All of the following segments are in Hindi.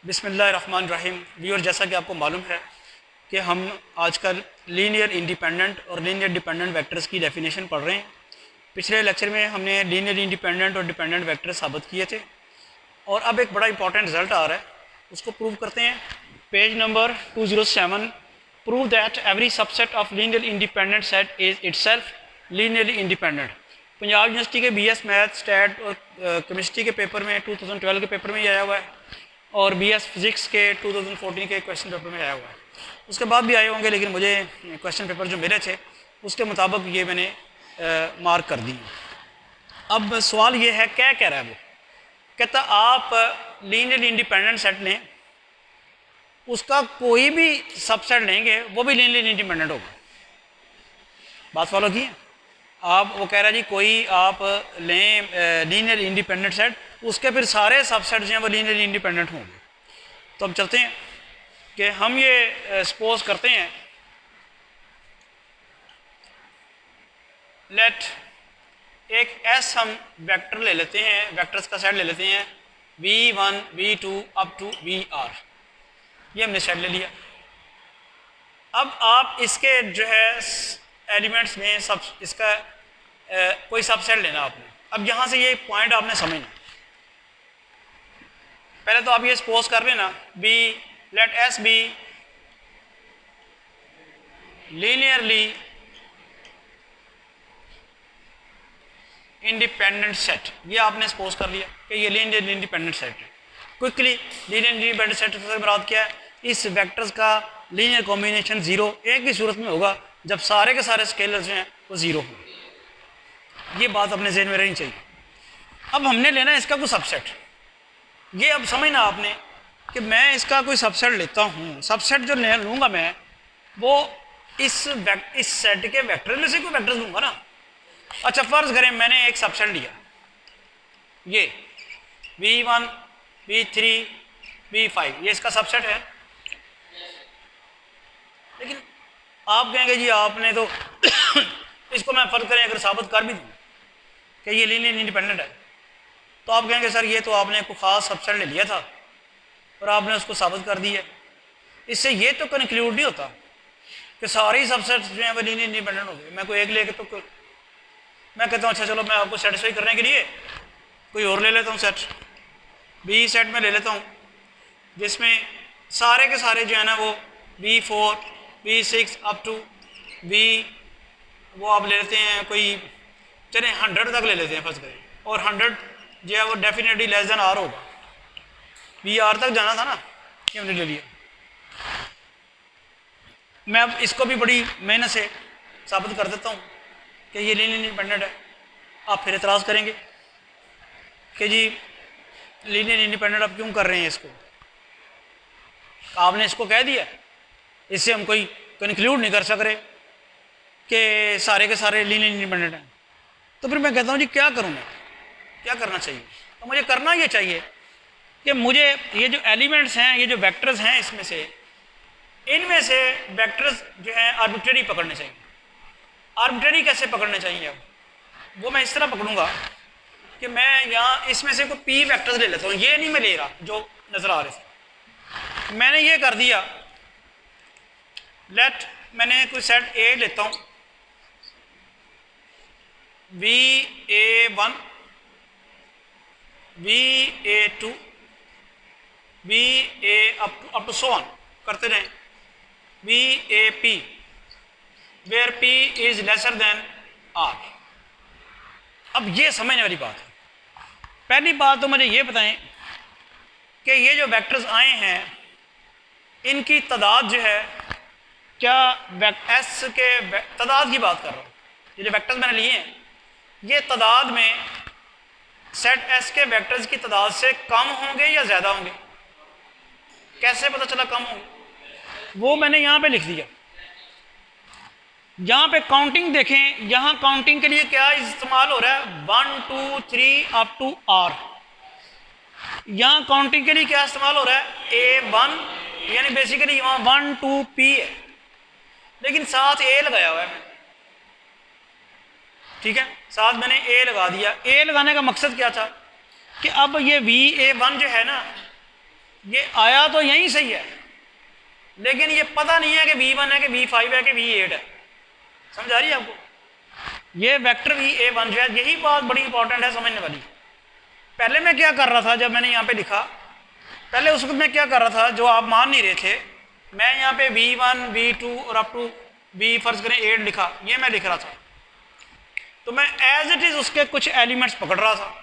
बिस्मिल्लाहिर्रहमानिर्रहीम। व्यूअर, जैसा कि आपको मालूम है कि हम आजकल लीनियर इंडिपेंडेंट और लीनियर डिपेंडेंट वेक्टर्स की डेफिनेशन पढ़ रहे हैं। पिछले लेक्चर में हमने लीनियर इंडिपेंडेंट और डिपेंडेंट वेक्टर साबित किए थे और अब एक बड़ा इंपॉर्टेंट रिजल्ट आ रहा है, उसको प्रूव करते हैं। Page number 207, prove that every subset of linear independent set is itself linearly independent. Punjab university के बीएस मैथ स्टैट और केमिस्ट्री के पेपर में 2012 के पेपर में ही आया हुआ है और बीएस फिज़िक्स के 2014 के क्वेश्चन पेपर में आया हुआ है। उसके बाद भी आए होंगे, लेकिन मुझे क्वेश्चन पेपर जो मिले थे उसके मुताबिक ये मैंने मार्क कर दी। अब सवाल ये है, क्या कह रहा है वो? कहता आप लीनियर इंडिपेंडेंट सेट लें, उसका कोई भी सबसेट लेंगे वो भी लीनियर इंडिपेंडेंट होगा। बात फॉलो की है आप? वो कह रहा है जी कोई आप लें लीनियर इंडिपेंडेंट सेट, उसके फिर सारे सबसेट जो हैं वो लीनियर इंडिपेंडेंट होंगे। तो अब चलते हैं कि हम ये सपोज करते हैं, लेट एक एस हम वेक्टर ले लेते हैं, वेक्टर्स का सेट ले लेते हैं v1 v2 up to vr। ये हमने सेट ले लिया। अब आप इसके जो है एलिमेंट्स में सब इसका कोई सबसेट लेना आपने। अब यहाँ से ये पॉइंट आपने समझना। पहले तो आप ये सपोज कर लेना B, let S be linearly independent set. ये आपने सपोज कर लिया कि ये लीनियर इंडिपेंडेंट सेट है। क्विकली, लीनियर इंडिपेंडेंट सेट से मुराद क्या है? इस वेक्टर्स का लीनियर कॉम्बिनेशन जीरो एक ही सूरत में होगा जब सारे के सारे स्केलर्स जो हैं वो जीरो हों। ये बात अपने जहन में रहनी चाहिए। अब हमने लेना है इसका कोई सबसेट। ये अब समझना आपने कि मैं इसका कोई सबसेट लेता हूँ। सबसेट जो ले लूँगा मैं, वो इस सेट के वेक्टर में से कोई वेक्टर लूँगा ना। अच्छा, फ़र्ज़ करें मैंने एक सबसेट लिया, ये v1 v3 v5, ये इसका सबसेट है। लेकिन आप कहेंगे जी आपने तो इसको मैं फ़र्ज़ करें अगर साबित कर भी दूँ कि ये लीनियर इंडिपेंडेंट है, तो आप कहेंगे सर ये तो आपने कोई ख़ास सबसेट ले लिया था और आपने उसको साबित कर दिया। इससे ये तो कंक्लूड नहीं होता कि सारे ही सबसेट जो हैं वो लीनियर इंडिपेंडेंट हो गए। मैं कोई एक लेके तो मैं कहता हूँ अच्छा चलो मैं आपको सेटिस्फाई करने के लिए कोई और ले लेता हूँ सेट, बी सेट में ले लेता हूँ जिसमें सारे के सारे जो है ना वो v4 v6 up to v, वो आप ले लेते हैं कोई चले 100 तक ले लेते हैं फर्स्ट करें, और 100 जो है वो डेफिनेटली लेस देन आर होगा। वी आर तक जाना था ना, ये हमने ले लिया। मैं अब इसको भी बड़ी मेहनत से साबित कर देता हूँ कि ये लीनियर इंडिपेंडेंट है। आप फिर एतराज़ करेंगे कि जी लीनियर इंडिपेंडेंट आप क्यों कर रहे हैं इसको? आपने इसको कह दिया, इससे हम कोई कंक्लूड नहीं कर सक रहे कि सारे के सारे लीनियर इंडिपेंडेंट हैं। तो फिर मैं कहता हूँ जी क्या करूँ मैं, क्या करना चाहिए? तो मुझे करना ये चाहिए कि मुझे ये जो एलिमेंट्स हैं, ये जो वेक्टर्स हैं, इसमें से इनमें से वेक्टर्स जो हैं आर्बिट्रेरी पकड़ने चाहिए। आर्बिट्रेरी कैसे पकड़ने चाहिए? अब वो मैं इस तरह पकड़ूंगा कि मैं यहाँ इसमें से कोई पी वेक्टर्स ले लेता हूँ। ये नहीं मैं ले रहा जो नज़र आ रहे थे। मैंने ये कर दिया, लेट मैंने कोई सेट ए लेता हूँ va1 va2 va up to so on करते रहें vap where p is lesser than r। अब ये समझने वाली बात है। पहली बात तो मुझे ये बताएं कि ये जो वेक्टर्स आए हैं इनकी तादाद जो है, क्या एस के तादाद की बात कर रहा हूँ। ये जो वेक्टर्स मैंने लिए हैं ये तादाद में सेट एस के वेक्टर्स की तादाद से कम होंगे या ज़्यादा होंगे? कैसे पता चला कम होंगे? वो मैंने यहाँ पे लिख दिया। यहाँ पे काउंटिंग देखें, यहाँ काउंटिंग के लिए क्या इस्तेमाल हो रहा है? 1 2 3 अप टू r। यहाँ काउंटिंग के लिए क्या इस्तेमाल हो रहा है? a1, यानी बेसिकली यहाँ 1 2 p है, लेकिन साथ a लगाया हुआ है। ठीक है, साथ मैंने a लगा दिया। a लगाने का मकसद क्या था कि अब ये va1 जो है ना, ये आया तो यहीं सही है, लेकिन ये पता नहीं है कि V1 है कि V5 है कि V8 है। समझ आ रही है आपको? ये वेक्टर VA1 जो है, यही बात बड़ी इंपॉर्टेंट है समझने वाली। पहले मैं क्या कर रहा था, जब मैंने यहाँ पे लिखा, पहले उस वक्त मैं क्या कर रहा था जो आप मान नहीं रहे थे, मैं यहाँ पे V1 V2 और अप टू V फर्ज करें 8 लिखा, ये मैं लिख रहा था। तो मैं एज इट इज़ उसके कुछ एलिमेंट्स पकड़ रहा था।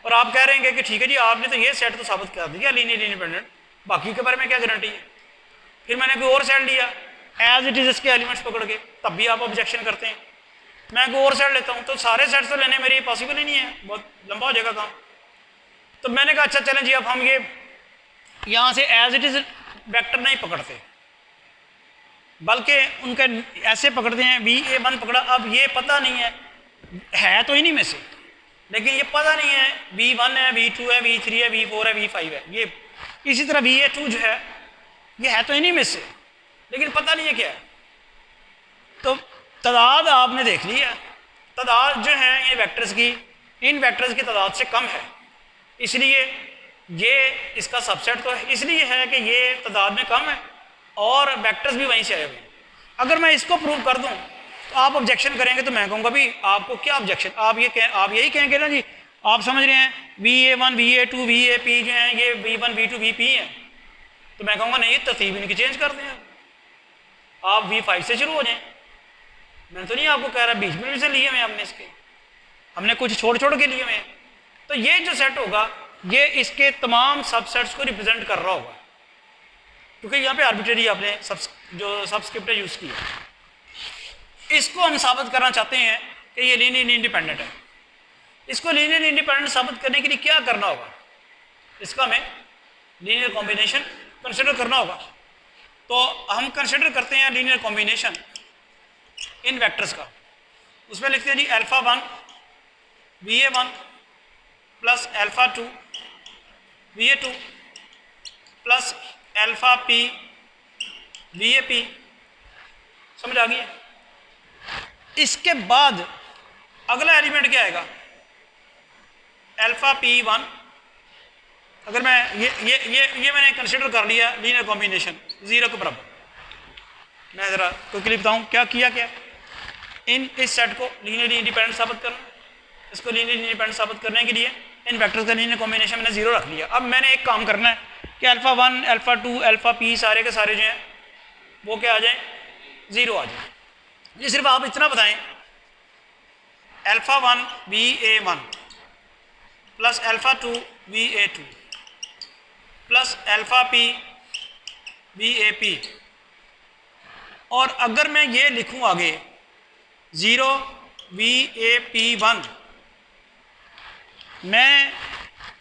और आप कह रहे हैं कि ठीक है जी, आपने तो ये सेट तो साबित कर दिया लीनियर इंडिपेंडेंट, बाकी के बारे में क्या गारंटी है? फिर मैंने कोई और सेट लिया एज इट इज़ इसके एलिमेंट्स पकड़ के, तब भी आप ऑब्जेक्शन करते हैं। मैं कोई और सेट लेता हूँ, तो सारे सेट्स तो लेने मेरी पॉसिबल ही नहीं है, बहुत लंबा हो जाएगा काम। तो मैंने कहा अच्छा चलें जी, अब हम ये यहाँ से एज इट इज़ वेक्टर नहीं पकड़ते, बल्कि उनके ऐसे पकड़ते हैं, VA1 पकड़ा। अब ये पता नहीं है तो इन्हीं में से, लेकिन ये पता नहीं है V1 है, V2 है, V3 है, V4 है, V5 है। ये इसी तरह VA2 जो है, ये है तो इन्हीं में से, लेकिन पता नहीं है क्या है। तो तादाद आपने देख ली है, तादाद जो है ये वेक्टर्स की, इन वेक्टर्स की तादाद से कम है, इसलिए ये इसका सबसेट तो इसलिए है कि ये तादाद में कम है और वेक्टर्स भी वहीं से आए हुए हैं। अगर मैं इसको प्रूव कर दूं तो आप ऑब्जेक्शन करेंगे, तो मैं कहूँगा भी आपको क्या ऑब्जेक्शन, आप यही कहेंगे ना जी, आप समझ रहे हैं VA1 VA2 VAP जो हैं ये V1 V2 VP हैं, तो मैं कहूँगा नहीं, तरतीब इनकी चेंज कर दें, आप V5 से शुरू हो जाएं। मैं तो नहीं आपको कह रहा बीच में से लिए हुए हमने, इसके हमने कुछ छोड़ के लिए हुए। तो ये जो सेट होगा ये इसके तमाम सबसेट्स को रिप्रेजेंट कर रहा होगा, क्योंकि यहाँ पे आर्बिट्रेरी आपने जो सबस्क्रिप्ट यूज़ की है। इसको हम साबित करना चाहते हैं कि ये लीनियर इंडिपेंडेंट है। इसको लीनियर इंडिपेंडेंट साबित करने के लिए क्या करना होगा, इसका हमें लीनियर कॉम्बिनेशन कंसिडर करना होगा। तो हम कंसिडर करते हैं लीनियर कॉम्बिनेशन इन वेक्टर्स का। उसमें लिखते हैं जी α1 VA1 plus α2 VA2 plus αp VAP। समझ आ गई है? इसके बाद अगला एलिमेंट क्या आएगा, αp1। अगर मैं ये मैंने कंसिडर कर लिया लीनियर कॉम्बिनेशन 0 के बराबर। मैं ज़रा क्विकली बताऊँ क्या किया, क्या इस सेट को लीनियरली इंडिपेंडेंट साबित करना। इसको लीनियरली इंडिपेंडेंट साबित करने के लिए इन वेक्टर्स का लीनियर कॉम्बिनेशन मैंने 0 रख लिया। अब मैंने एक काम करना है कि α1 α2 αp सारे के सारे जो हैं वो क्या आ जाएं, 0 आ जाए। ये सिर्फ आप इतना बताएं, α1 VA1 plus α2 VA2 plus αp VAP। और अगर मैं ये लिखूं आगे 0 VAP1, मैं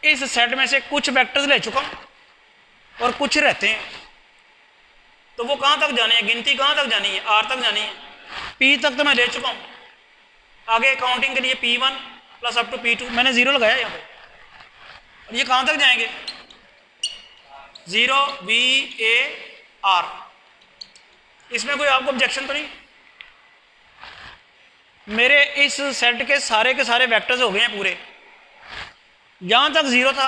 इस सेट में से कुछ वेक्टर्स ले चुका हूं और कुछ रहते हैं, तो वो कहाँ तक जाने हैं, गिनती कहाँ तक जानी है, R तक जानी है। P तक तो मैं ले चुका हूँ, आगे काउंटिंग के लिए P1 plus up to P2 मैंने 0 लगाया यहाँ पे। और ये कहाँ तक जाएंगे, 0 VAR। इसमें कोई आपको ऑब्जेक्शन तो नहीं? मेरे इस सेट के सारे वेक्टर्स हो गए हैं पूरे, यहाँ तक 0 था,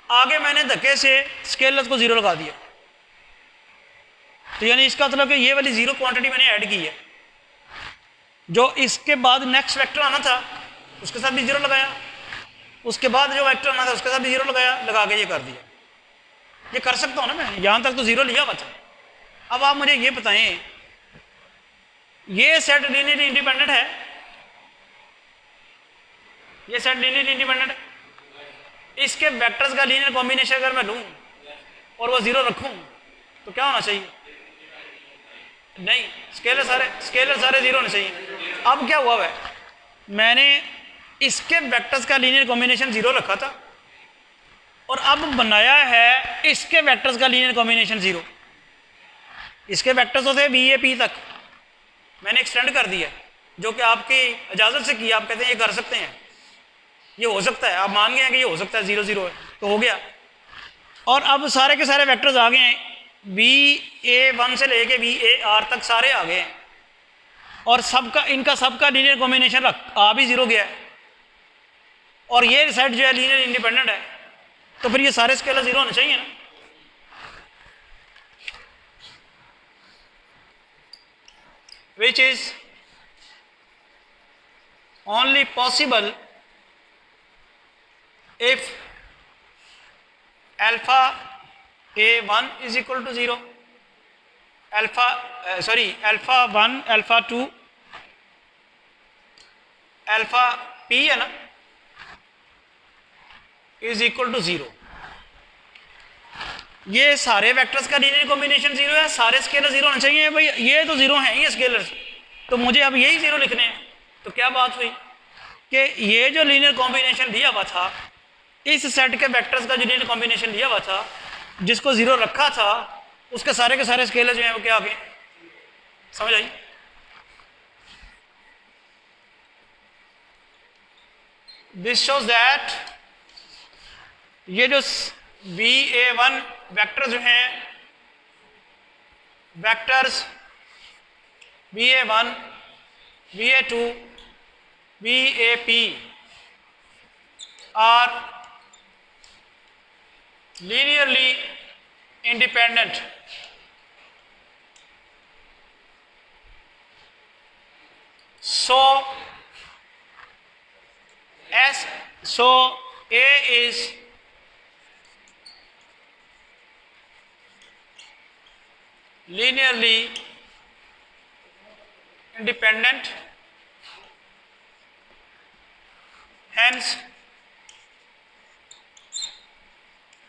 आगे मैंने धक्के से स्केलर्स को 0 लगा दिया। तो यानी इसका मतलब कि ये वाली 0 क्वांटिटी मैंने ऐड की है, जो इसके बाद नेक्स्ट वेक्टर आना था उसके साथ भी 0 लगाया, उसके बाद जो वेक्टर आना था उसके साथ भी 0 लगाया, लगा के ये कर दिया। ये कर सकता हूँ ना मैं, यहाँ तक तो 0 लिया बचा। अब आप मुझे ये बताएं, ये सेट लीनियरली इंडिपेंडेंट है, ये सेट लीनियरली इंडिपेंडेंट है। इसके वेक्टर्स का लीनियर कॉम्बिनेशन अगर मैं लूं और वो 0 रखूं तो क्या होना चाहिए, नहीं, स्केलर सारे 0 होने चाहिए। अब क्या हुआ है, मैंने इसके वेक्टर्स का लीनियर कॉम्बिनेशन 0 रखा था और अब बनाया है इसके वेक्टर्स का लीनियर कॉम्बिनेशन 0। इसके वेक्टर्स होते हैं VAP तक, मैंने एक्सटेंड कर दिया, जो कि आपकी इजाज़त से किया। आप कहते हैं ये कर सकते हैं, ये हो सकता है, आप मान गए हैं कि ये हो सकता है, 0 0 है तो हो गया। और अब सारे के सारे वेक्टर्स आ गए हैं, VA1 से लेके VAR तक सारे आ गए हैं, और इनका सबका लीनियर कॉम्बिनेशन आ भी 0 गया है। और ये सेट जो है लीनियर इंडिपेंडेंट है। तो फिर ये सारे स्केलर जीरो होने चाहिए ना। Which is only possible if alpha a1 is equal to 0, alpha alpha 1 alpha 2 alpha p है ना is equal to 0। ये सारे वेक्टर्स का लीनियर कॉम्बिनेशन जीरो है, सारे स्केलर जीरो होने चाहिए भाई। ये तो जीरो हैं ये स्केलर्स, तो मुझे अब यही जीरो लिखने हैं। तो क्या बात हुई कि ये जो लीनियर कॉम्बिनेशन दिया हुआ था, इस सेट के वेक्टर्स का जो लीनियर कॉम्बिनेशन दिया हुआ था, जिसको जीरो रखा था, उसके सारे के सारे स्केलर जो हैं वो क्या आ गए, समझ आई? दिस शोज दैट ये जो VA1 वेक्टर जो हैं, vectors VA1 VA2 VAP are linearly independent. So A is linearly independent, hence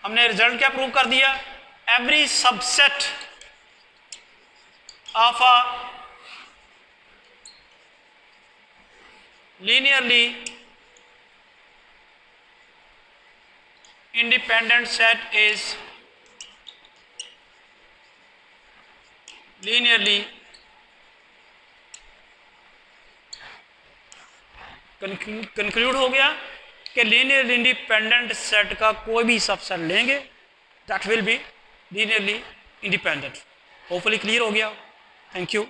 हमने रिजल्ट क्या प्रूव कर दिया, every subset of a linearly independent set is linearly conclude हो गया कि लीनियर इंडिपेंडेंट सेट का कोई भी सबसेट लेंगे that will be linearly independent. Hopefully clear हो गया। Thank you.